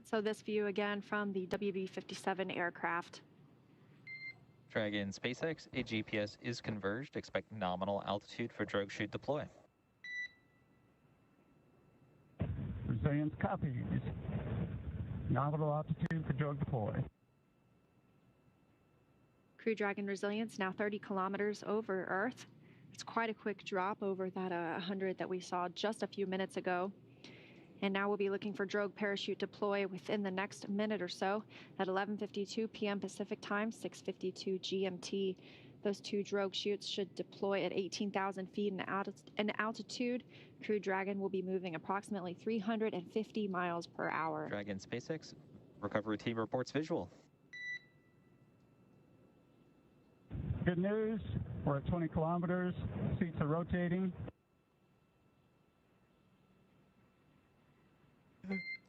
So this view again from the WB-57 aircraft. Dragon SpaceX, a GPS is converged. Expect nominal altitude for drogue chute deploy. Resilience copies. Nominal altitude for drogue deploy. Crew Dragon Resilience now 30 kilometers over Earth. It's quite a quick drop over that 100 that we saw just a few minutes ago. And now we'll be looking for drogue parachute deploy within the next minute or so at 11:52 p.m. Pacific time, 6:52 GMT. Those two drogue chutes should deploy at 18,000 feet in altitude. Crew Dragon will be moving approximately 350 miles per hour. Dragon SpaceX, recovery team reports visual. Good news, we're at 20 kilometers, seats are rotating.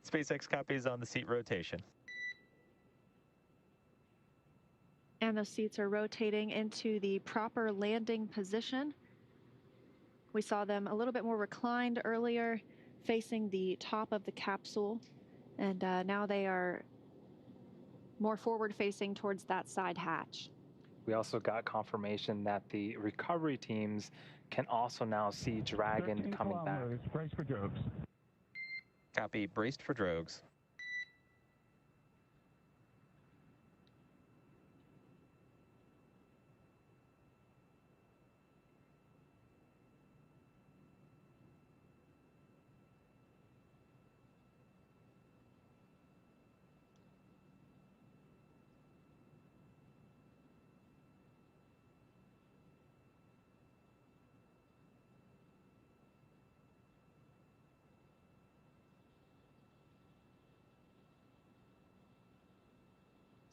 SpaceX copies on the seat rotation. And those seats are rotating into the proper landing position. We saw them a little bit more reclined earlier, facing the top of the capsule. And now they are more forward facing towards that side hatch. We also got confirmation that the recovery teams can also now see Dragon coming back. Brace for drogues. Copy, braced for drogues.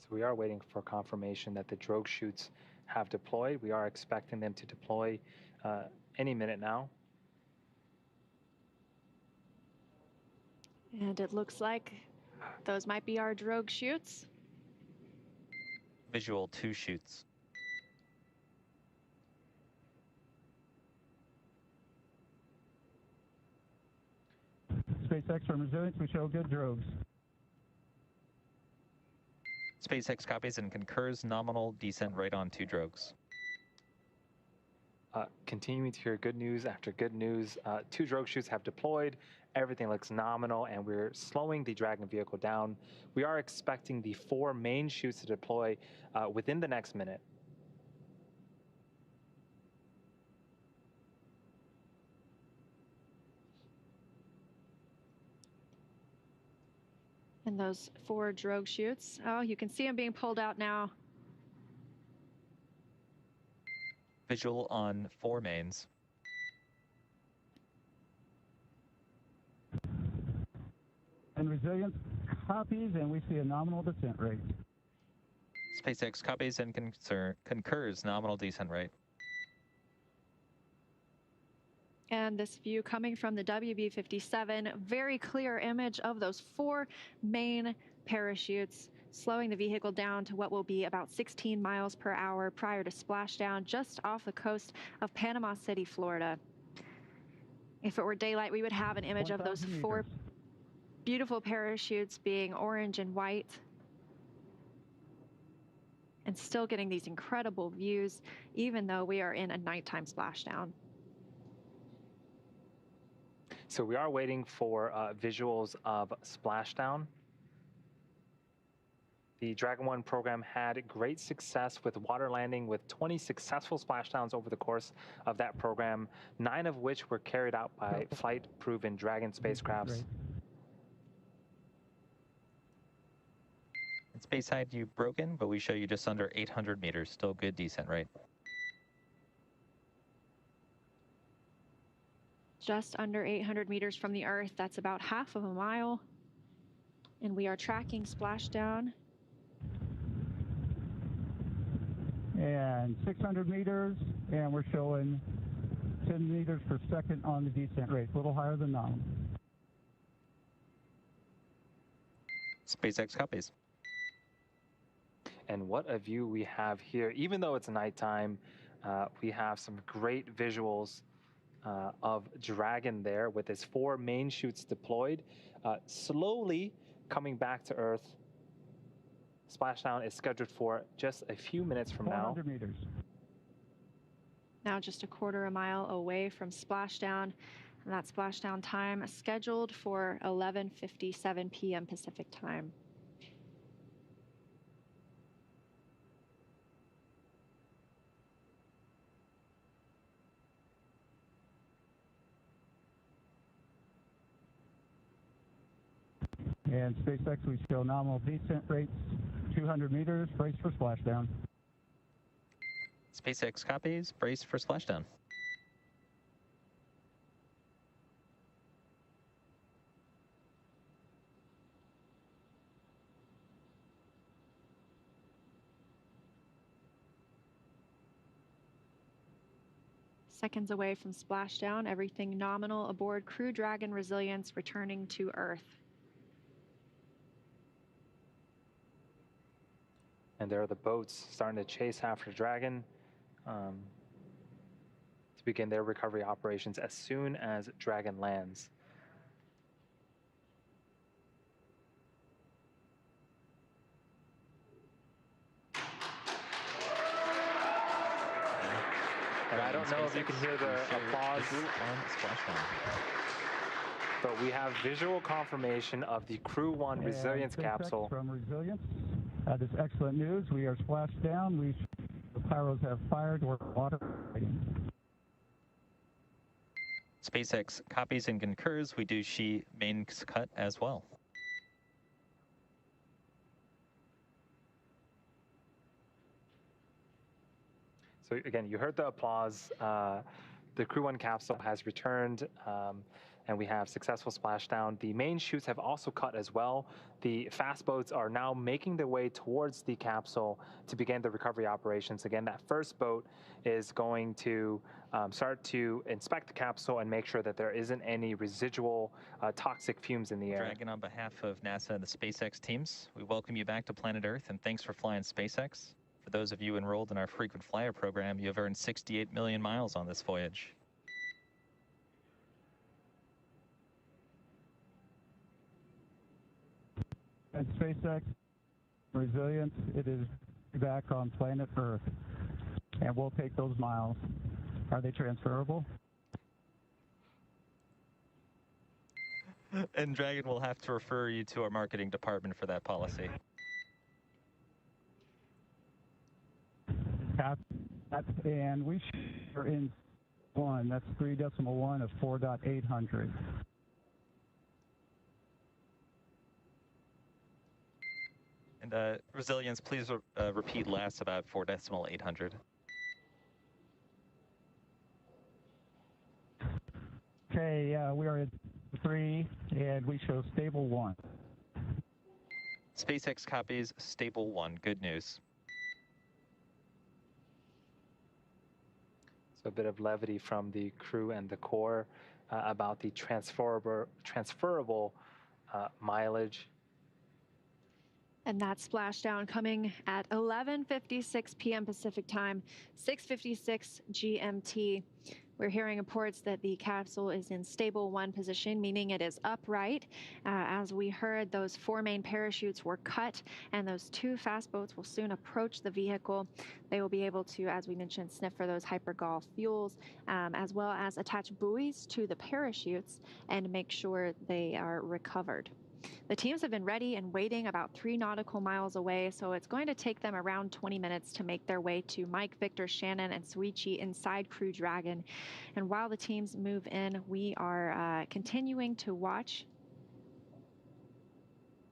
So we are waiting for confirmation that the drogue chutes have deployed. We are expecting them to deploy any minute now. And it looks like those might be our drogue chutes. Visual 2 chutes. SpaceX from Resilience, we show good drogues. SpaceX copies and concurs nominal descent right on 2 drogues. Continuing to hear good news after good news. 2 drogue chutes have deployed. Everything looks nominal, and we're slowing the Dragon vehicle down. We are expecting the 4 main chutes to deploy within the next minute. And those 4 drogue chutes. Oh, you can see them being pulled out now. Visual on 4 mains. And Resilience copies, and we see a nominal descent rate. SpaceX copies and concurs nominal descent rate. And this view coming from the WB-57, very clear image of those 4 main parachutes, slowing the vehicle down to what will be about 16 miles per hour prior to splashdown just off the coast of Panama City, Florida. If it were daylight, we would have an image of those 4 beautiful parachutes being orange and white. And still getting these incredible views, even though we are in a nighttime splashdown. So we are waiting for visuals of splashdown. The Dragon 1 program had great success with water landing, with 20 successful splashdowns over the course of that program, 9 of which were carried out by flight-proven Dragon spacecrafts. In space height, you've broken, but we show you just under 800 meters. Still good descent rate. Just under 800 meters from the Earth. That's about half of a mile. And we are tracking splashdown. And 600 meters, and we're showing 10 meters per second on the descent rate, a little higher than nominal. SpaceX copies. And what a view we have here. Even though it's nighttime, we have some great visuals of Dragon there with its 4 main chutes deployed, slowly coming back to Earth. Splashdown is scheduled for just a few minutes from now. 400 meters. Now just a quarter a mile away from splashdown, and that splashdown time scheduled for 11:57 p.m. Pacific time. And SpaceX, we show nominal descent rates, 200 meters, brace for splashdown. SpaceX copies, brace for splashdown. Seconds away from splashdown, everything nominal aboard Crew Dragon Resilience returning to Earth. And there are the boats starting to chase after Dragon to begin their recovery operations as soon as Dragon lands. And I don't know if you can hear the applause on splashdown. But we have visual confirmation of the Crew 1 Resilience SpaceX capsule. From Resilience. This is excellent news. We are splashed down. The pyros have fired. We're water. SpaceX copies and concurs. We do see mains cut as well. So again, you heard the applause. The Crew 1 capsule has returned, and we have successful splashdown. The main chutes have also cut as well. The fast boats are now making their way towards the capsule to begin the recovery operations. Again, that first boat is going to start to inspect the capsule and make sure that there isn't any residual toxic fumes in the air. Dragon, on behalf of NASA and the SpaceX teams, we welcome you back to planet Earth, and thanks for flying SpaceX. For those of you enrolled in our frequent flyer program, you have earned 68 million miles on this voyage. And SpaceX Resilience, it is back on planet Earth, and we'll take those miles. Are they transferable? And Dragon will have to refer you to our marketing department for that policy. And we are in 1. That's 3.1 of 4.800. And Resilience, please repeat last about 4.800. Okay, we are at 3, and we show stable 1. SpaceX copies, stable 1. Good news. So a bit of levity from the crew and the core about the transferable mileage. And that splashdown coming at 11:56 p.m. Pacific time, 6:56 GMT. We're hearing reports that the capsule is in stable 1 position, meaning it is upright. As we heard, those 4 main parachutes were cut, and those 2 fast boats will soon approach the vehicle. They will be able to, as we mentioned, sniff for those hypergol fuels, as well as attach buoys to the parachutes and make sure they are recovered. The teams have been ready and waiting about 3 nautical miles away, so it's going to take them around 20 minutes to make their way to Mike, Victor, Shannon, and Soichi inside Crew Dragon. And while the teams move in, we are continuing to watch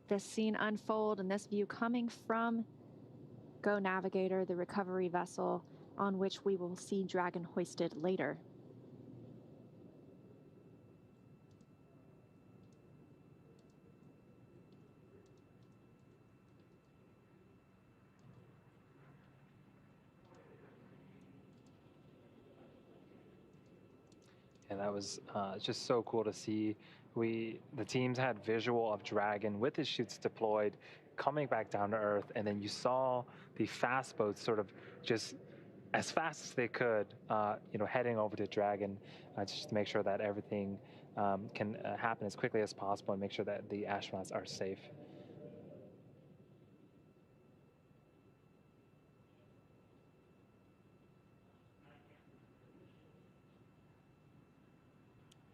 this scene unfold and this view coming from Go Navigator, the recovery vessel on which we will see Dragon hoisted later. And that was just so cool to see. The teams had visual of Dragon with his chutes deployed, coming back down to Earth, and then you saw the fast boats sort of just as fast as they could, heading over to Dragon, just to make sure that everything can happen as quickly as possible and make sure that the astronauts are safe.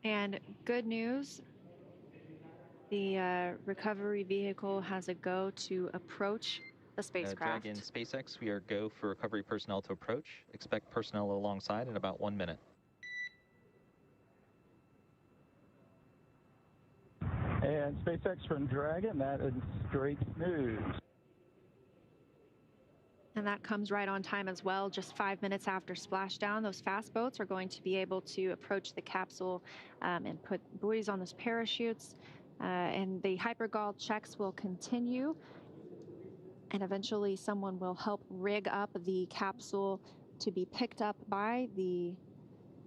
And good news, the recovery vehicle has a go to approach the spacecraft. Dragon SpaceX, we are go for recovery personnel to approach. Expect personnel alongside in about 1 minute. And SpaceX from Dragon, that is great news. And that comes right on time as well. Just 5 minutes after splashdown, those fast boats are going to be able to approach the capsule and put buoys on those parachutes. And the hypergol checks will continue. And eventually someone will help rig up the capsule to be picked up by the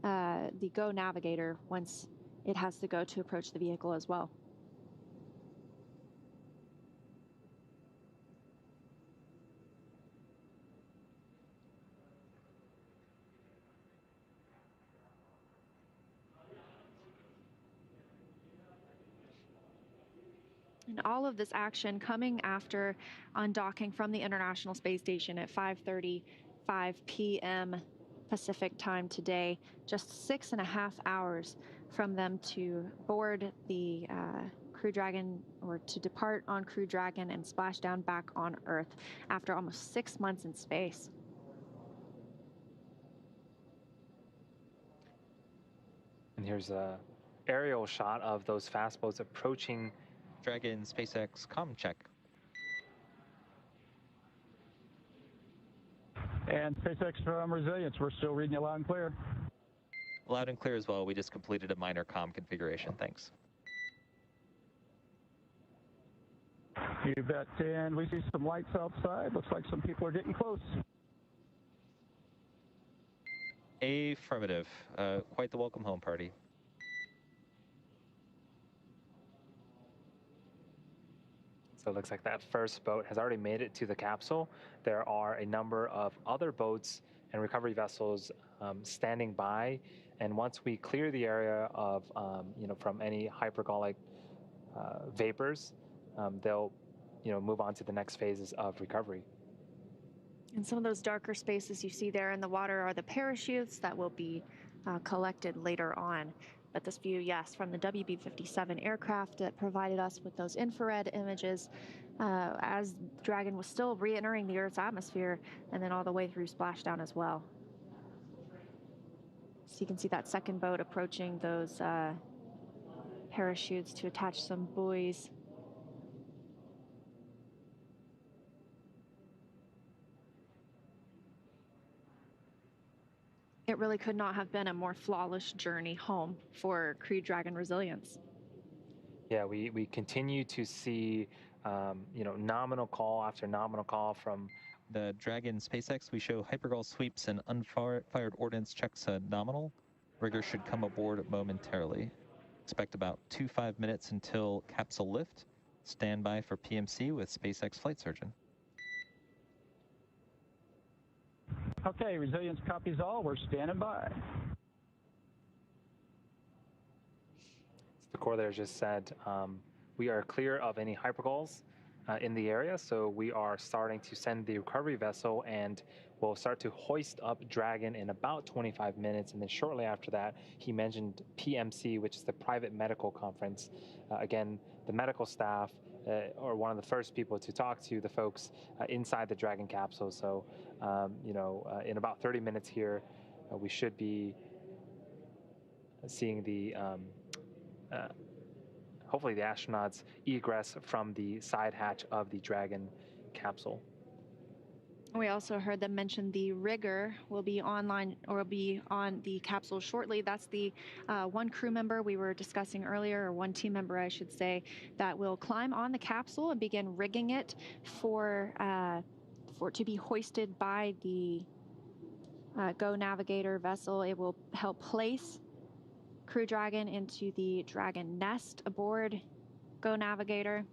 Go Navigator once it has to go to approach the vehicle as well. And all of this action coming after undocking from the International Space Station at 5:35 p.m. Pacific time today, just 6.5 hours from them to board the Crew Dragon, or to depart on Crew Dragon and splash down back on Earth after almost 6 months in space. And here's a aerial shot of those fast boats approaching Dragon SpaceX comm check. And SpaceX from Resilience, we're still reading you loud and clear. Loud and clear as well. We just completed a minor comm configuration. Thanks. You bet. And we see some lights outside. Looks like some people are getting close. Affirmative. Quite the welcome home party. So it looks like that first boat has already made it to the capsule. There are a number of other boats and recovery vessels standing by. And once we clear the area of, from any hypergolic vapors, they'll, move on to the next phases of recovery. And some of those darker spaces you see there in the water are the parachutes that will be collected later on. But this view, yes, from the WB-57 aircraft that provided us with those infrared images as Dragon was still re-entering the Earth's atmosphere, and then all the way through splashdown as well. So you can see that second boat approaching those parachutes to attach some buoys. It really could not have been a more flawless journey home for Crew Dragon Resilience. Yeah, we continue to see, nominal call after nominal call from the Dragon SpaceX. We show hypergol sweeps and unfired ordnance checks nominal. Rigger should come aboard momentarily. Expect about 2-5 minutes until capsule lift. Stand by for PMC with SpaceX flight surgeon. Okay, Resilience copies all. We're standing by. The Corps there just said we are clear of any hypergols in the area, so we are starting to send the recovery vessel, and we'll start to hoist up Dragon in about 25 minutes. And then shortly after that, he mentioned PMC, which is the private medical conference. Again, the medical staff are one of the first people to talk to the folks inside the Dragon capsule. So, in about 30 minutes here, we should be seeing the hopefully the astronauts egress from the side hatch of the Dragon capsule. We also heard them mention the rigger will be online, or will be on the capsule shortly. That's the one crew member we were discussing earlier, or one team member, I should say, that will climb on the capsule and begin rigging it for to be hoisted by the Go Navigator vessel. It will help place Crew Dragon into the Dragon nest aboard Go Navigator.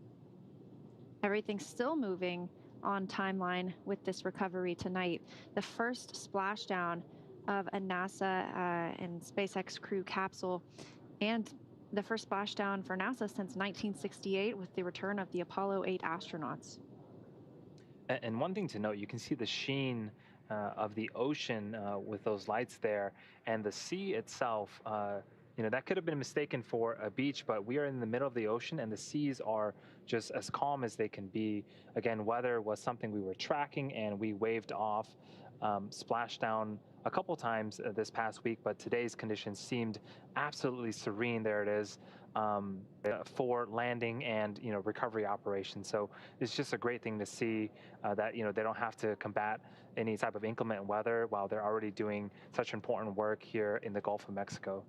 Everything's still moving on timeline with this recovery tonight. The first splashdown of a NASA and SpaceX crew capsule, and the first splashdown for NASA since 1968 with the return of the Apollo 8 astronauts. And one thing to note, you can see the sheen of the ocean with those lights there, and the sea itself that could have been mistaken for a beach, but we are in the middle of the ocean and the seas are just as calm as they can be. Again, weather was something we were tracking and we waved off Splashdown a couple times this past week, but today's conditions seemed absolutely serene. There it is for landing and recovery operations. So it's just a great thing to see that they don't have to combat any type of inclement weather while they're already doing such important work here in the Gulf of Mexico.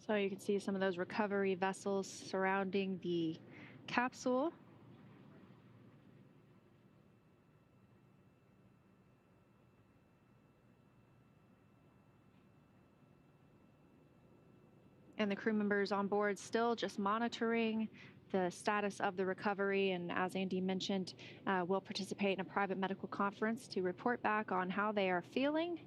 So you can see some of those recovery vessels surrounding the capsule. And the crew members on board still just monitoring the status of the recovery. And as Andy mentioned, will participate in a private medical conference to report back on how they are feeling.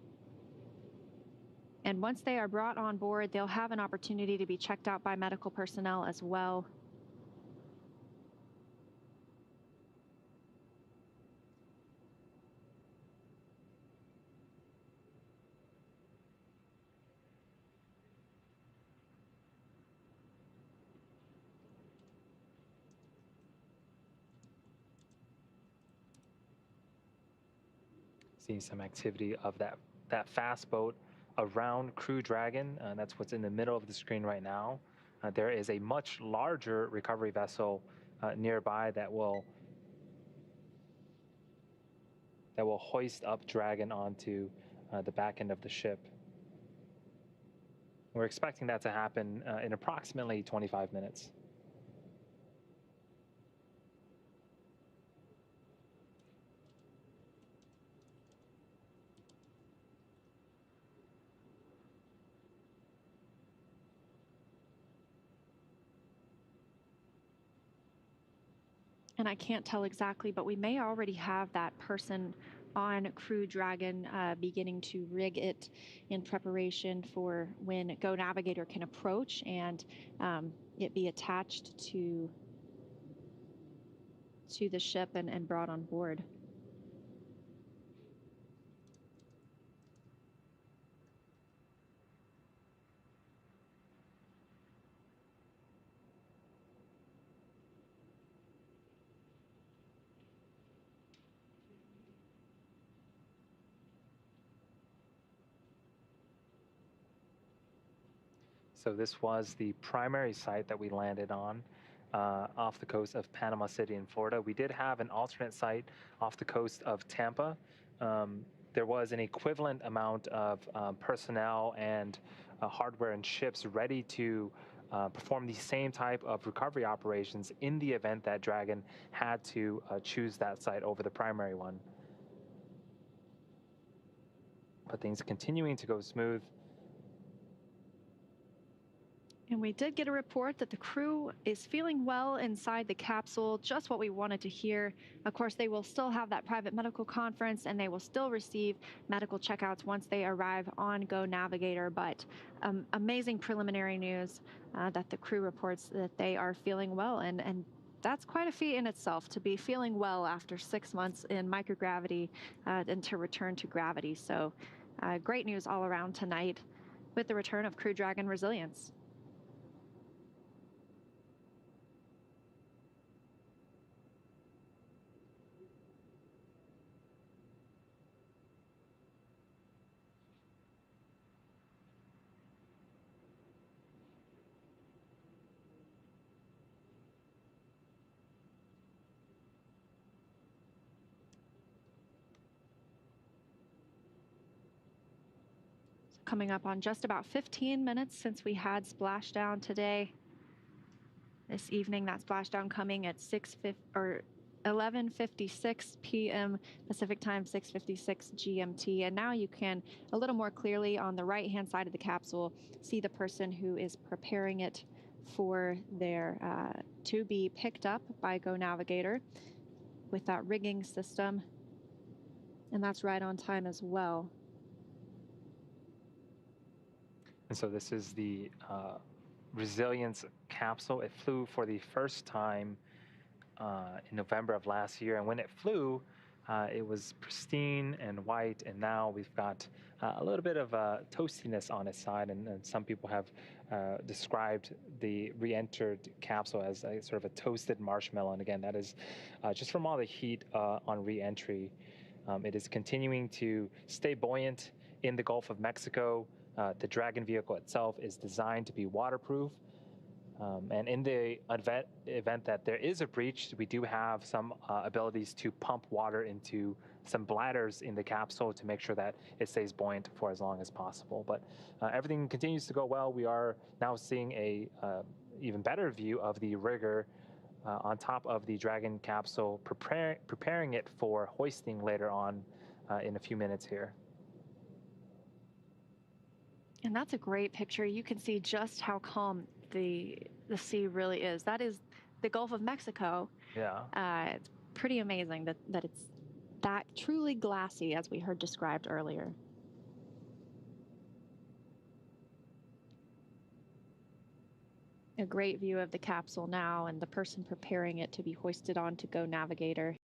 And once they are brought on board, they'll have an opportunity to be checked out by medical personnel as well. Seeing some activity of that fast boat around Crew Dragon. That's what's in the middle of the screen right now. There is a much larger recovery vessel nearby that will hoist up Dragon onto the back end of the ship. We're expecting that to happen in approximately 25 minutes. And I can't tell exactly, but we may already have that person on Crew Dragon beginning to rig it in preparation for when Go Navigator can approach and it be attached to the ship and brought on board. So this was the primary site that we landed on off the coast of Panama City in Florida. We did have an alternate site off the coast of Tampa. There was an equivalent amount of personnel and hardware and ships ready to perform the same type of recovery operations in the event that Dragon had to choose that site over the primary one. But things continuing to go smooth. And we did get a report that the crew is feeling well inside the capsule, just what we wanted to hear. Of course, they will still have that private medical conference and they will still receive medical checkouts once they arrive on Go Navigator. But amazing preliminary news that the crew reports that they are feeling well. And that's quite a feat in itself, to be feeling well after 6 months in microgravity and to return to gravity. So great news all around tonight with the return of Crew Dragon Resilience. Coming up on just about 15 minutes since we had splashdown today. This evening, that splashdown coming at 11:56 p.m. Pacific time, 6:56 GMT. And now you can, a little more clearly on the right-hand side of the capsule, see the person who is preparing it for their to be picked up by Go Navigator with that rigging system. And that's right on time as well. And so this is the Resilience capsule. It flew for the first time in November of last year. And when it flew, it was pristine and white. And now we've got a little bit of toastiness on its side. And some people have described the re-entered capsule as a sort of a toasted marshmallow. And again, that is just from all the heat on re-entry. It is continuing to stay buoyant in the Gulf of Mexico. The Dragon vehicle itself is designed to be waterproof. And in the event that there is a breach, we do have some abilities to pump water into some bladders in the capsule to make sure that it stays buoyant for as long as possible. But everything continues to go well. We are now seeing a even better view of the rigger on top of the Dragon capsule, preparing it for hoisting later on in a few minutes here. And that's a great picture. You can see just how calm the sea really is. That is the Gulf of Mexico. Yeah. It's pretty amazing that it's that truly glassy, as we heard described earlier. A great view of the capsule now and the person preparing it to be hoisted on to Go Navigator.